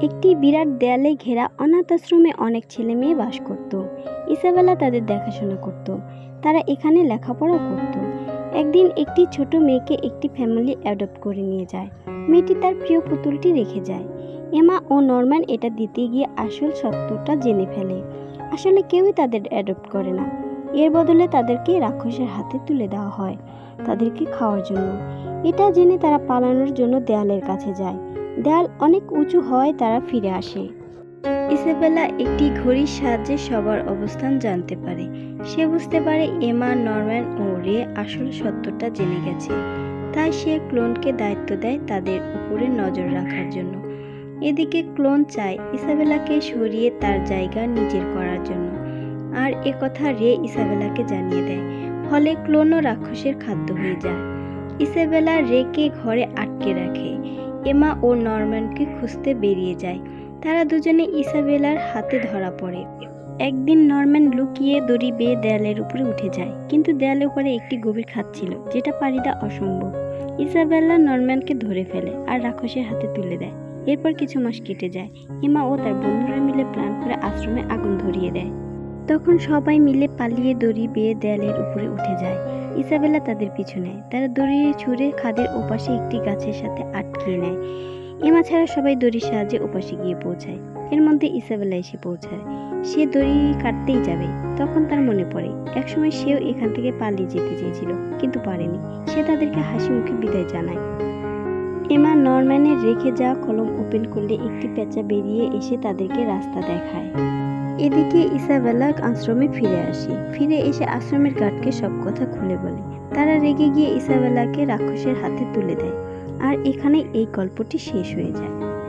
একটি বিরাট দেয়ালে ঘেরা অনাথ আশ্রমে অনেক ছেলে মেয়ে বাস করত। ইসাবেলা তাদের দেখাশোনা করত। তারা এখানে লেখাপড়াও করত। একদিন একটি ছোট মেয়েকে একটি ফ্যামিলি অ্যাডপ্ট করে নিয়ে যায়। মেয়েটি তার প্রিয় পুতুলটি রেখে যায়। এমা ও নরম্যান এটা দিতে গিয়ে আসল সত্যটা জেনে ফেলে। আসলে কেউই তাদের অ্যাডপ্ট করে না। এর বদলে তাদেরকে রাক্ষসের হাতে তুলে দেওয়া হয় তাদেরকে খাওয়ার জন্য। এটা জেনে তারা পালানোর জন্য দেয়ালের কাছে যায়। দেয়াল অনেক উঁচু হয়, তারা ফিরে আসে। ইসাবেলা একটি ঘড়ির সাহায্যে সবার অবস্থান জানতে পারে। সে বুঝতে পারে এমা, নরম্যান ও রে আসল সত্যটা জেনে গেছে। তাই সে ক্লোনকে দায়িত্ব দেয় তাদের উপরে নজর রাখার জন্য। এদিকে ক্লোন চায় ইসাবেলাকে সরিয়ে তার জায়গা নিজের করার জন্য, আর একথা রে ইসাবেলাকে জানিয়ে দেয়। ফলে ক্লোনও রাক্ষসের খাদ্য হয়ে যায়। ইসাবেলা রেকে ঘরে আটকে রাখে। এমা ও নরম্যানকে খুঁজতে বেরিয়ে যায়। তারা দুজনে ইসাবেলার হাতে ধরা পড়ে। একদিন নরম্যান লুকিয়ে দড়ি বেয়ে দেয়ালের উপরে উঠে যায়, কিন্তু দেয়ালের উপরে একটি গভীর খাদ ছিল যেটা পাড়ি দেওয়া অসম্ভব। ইসাবেলা নরম্যানকে ধরে ফেলে আর রাক্ষসের হাতে তুলে দেয়। এরপর কিছু মাস কেটে যায়। এমা ও তার বন্ধুরা মিলে প্ল্যান করে আশ্রমে আগুন ধরিয়ে দেয়। তখন সবাই মিলে পালিয়ে দড়ি বেয়ে দেয়ালের উপরে উঠে যায়। ইসাবেলা তাদের পিছু নেয়। তারা দড়ি ছুঁড়ে খাদের ওপাশে একটি গাছের সাথে আটকিয়ে নেয়। এমা ছাড়া সবাই দড়ির সাহায্যে ওপাশে গিয়ে পৌঁছায়। এর মধ্যে ইসাবেলা এসে পৌঁছায়। সে দড়ি কাটতেই যাবে, তখন তার মনে পড়ে একসময় সেও এখান থেকে পালিয়ে যেতে চেয়েছিল, কিন্তু পারেনি। সে তাদেরকে হাসি মুখে বিদায় জানায়। এমা নরম্যানের রেখে যাওয়া কলম ওপেন করলে একটি পেঁচা বেরিয়ে এসে তাদেরকে রাস্তা দেখায়। এদিকে ইসাবেলা আশ্রমে ফিরে আসে। ফিরে এসে আশ্রমের গার্ডকে সব কথা খুলে বলে। তারা রেগে গিয়ে ইসাবেলাকে রাক্ষসের হাতে তুলে দেয়। আর এখানে এই গল্পটি শেষ হয়ে যায়।